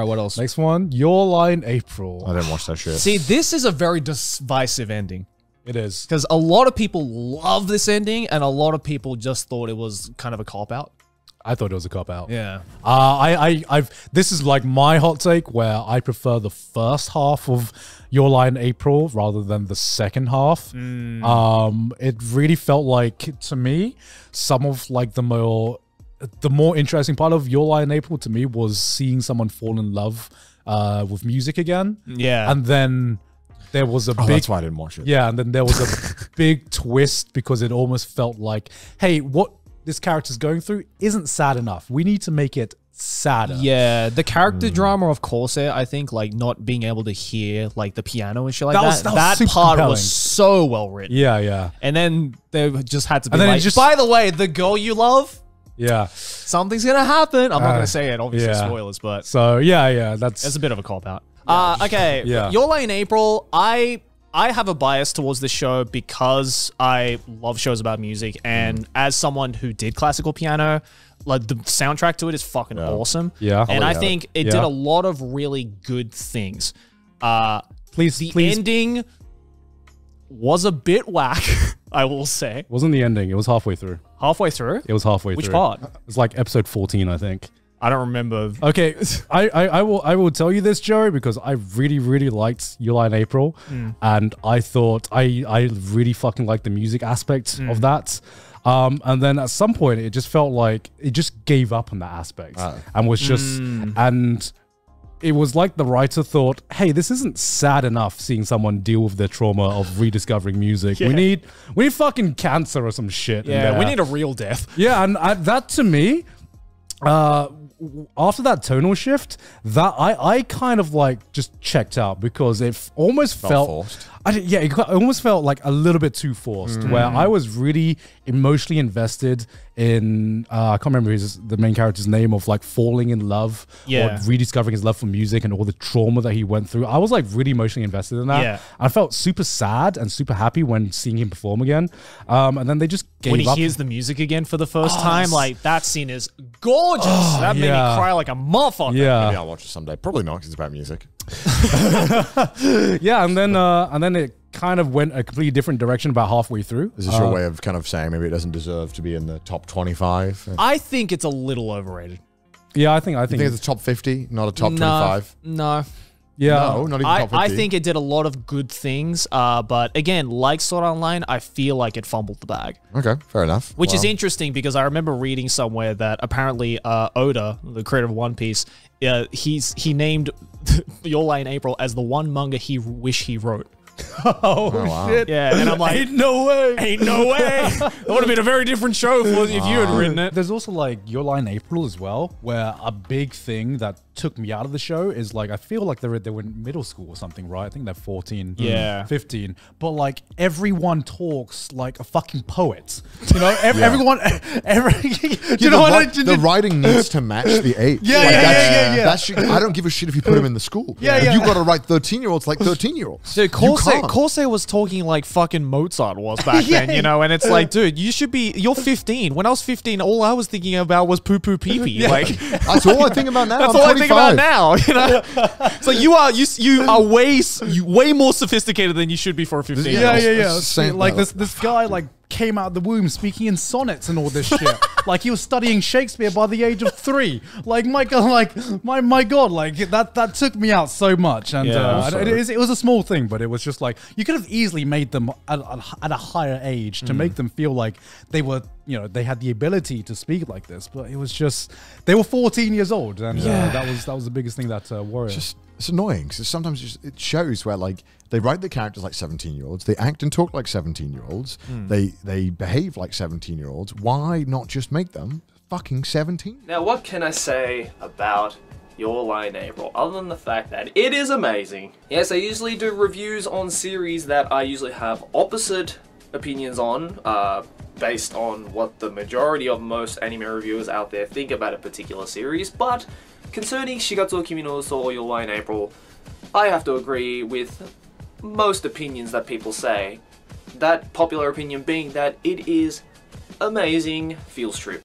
All right, what else? Next one, Your Lie in April. I didn't watch that shit. See, this is a very divisive ending. It is. Because a lot of people love this ending, and a lot of people just thought it was kind of a cop-out. I thought it was a cop-out. Yeah. This is like my hot take where I prefer the first half of Your Lie in April rather than the second half. It really felt like, to me, some of like the more interesting part of Your Lie in April to me was seeing someone fall in love with music again. Yeah. And then there was a big... That's why I didn't watch it. Yeah, and then there was a big twist because it almost felt like, hey, what this character's going through isn't sad enough. We need to make it sadder. Yeah, the character drama of Corsair, I think, like not being able to hear like the piano and shit like that super part compelling. was so well written. Yeah, yeah. And then they just had to be And then it like, just- by the way, the girl you love, Yeah. something's gonna happen. I'm not gonna say it, obviously yeah. spoilers, but So, yeah, that's... it's a bit of a cop-out. Okay, Yeah. Your Lie in April, I have a bias towards this show because I love shows about music, and as someone who did classical piano, like the soundtrack to it is fucking awesome. Yeah. And I yeah. think it did a lot of really good things. The ending was a bit whack, I will say. It wasn't the ending. It was halfway through. Halfway through? It was halfway through. Which part? It's like episode 14, I think. I don't remember. Okay, I will tell you this, Joey, because I really liked Your Lie in April, and I thought I really fucking liked the music aspect of that. And then at some point, it just felt like it just gave up on that aspect and was just and it was like the writer thought, hey, this isn't sad enough seeing someone deal with their trauma of rediscovering music. We need fucking cancer or some shit. in Yeah, there. we need a real death. Yeah, and that to me, after that tonal shift, that I kind of like just checked out because it almost felt forced. it almost felt like a little bit too forced. Where I was really emotionally invested in I can't remember the main character's name of like falling in love or rediscovering his love for music and all the trauma that he went through. I was like really emotionally invested in that. Yeah. I felt super sad and super happy when seeing him perform again. And then they just gave When he up. hears the music again for the first time, like that scene is gorgeous. That made me yeah. cry like a motherfucker. Yeah. Maybe I'll watch it someday. Probably not because it's about music. Yeah, and then it kind of went a completely different direction about halfway through. Is this your way of kind of saying maybe it doesn't deserve to be in the top 25? I think it's a little overrated. Yeah, I think I think it's a top 50, not a top No, 25. no. yeah. No, not even top 50. I think it did a lot of good things, but again, like Sword Art Online, I feel like it fumbled the bag. Okay, fair enough. Which is Well, interesting because I remember reading somewhere that apparently Oda, the creator of One Piece, he named Your Lie in April as the one manga he wish he wrote. Oh, wow. shit. Yeah, and I'm like, Ain't no way. ain't no way. That would have been a very different show if you had written it. There's also like Your Lie in April as well, where a big thing that took me out of the show is like I feel like they were in middle school or something, right? I think they're 14, Yeah. 15. But like everyone talks like a fucking poet. You know, everyone. You know what I the writing needs to match the age. Yeah, yeah. That shit, I don't give a shit if you put them in the school. Yeah. You got to write 13-year-olds like 13-year-olds. Dude, Corsair was talking like fucking Mozart was back then, you know, and it's like, dude, you're 15. When I was 15, all I was thinking about was poo poo pee pee. Like, That's all I think about now. that's I'm all I think about 25. now, you know? So you are way more sophisticated than you should be for a 15. Yeah. It's same Like level. this guy like came out of the womb speaking in sonnets and all this shit. Like he was studying Shakespeare by the age of 3. Like my god, like that took me out so much. And it was a small thing, but it was just like you could have easily made them at a higher age to make them feel like they were, you know, they had the ability to speak like this. But it was just they were 14 years old, and that was the biggest thing that worried. It's annoying because sometimes it shows where like they write the characters like 17-year-olds, they act and talk like 17-year-olds, they behave like 17-year-olds. Why not just make them fucking 17? Now, what can I say about Your Lie in April, other than the fact that it is amazing? Yes, I usually do reviews on series that I usually have opposite opinions on, based on what the majority of most anime reviewers out there think about a particular series, but concerning Shigatsu wa Kimi no Uso or Your Lie in April, I have to agree with most opinions that people say. That popular opinion being that it is amazing feels true.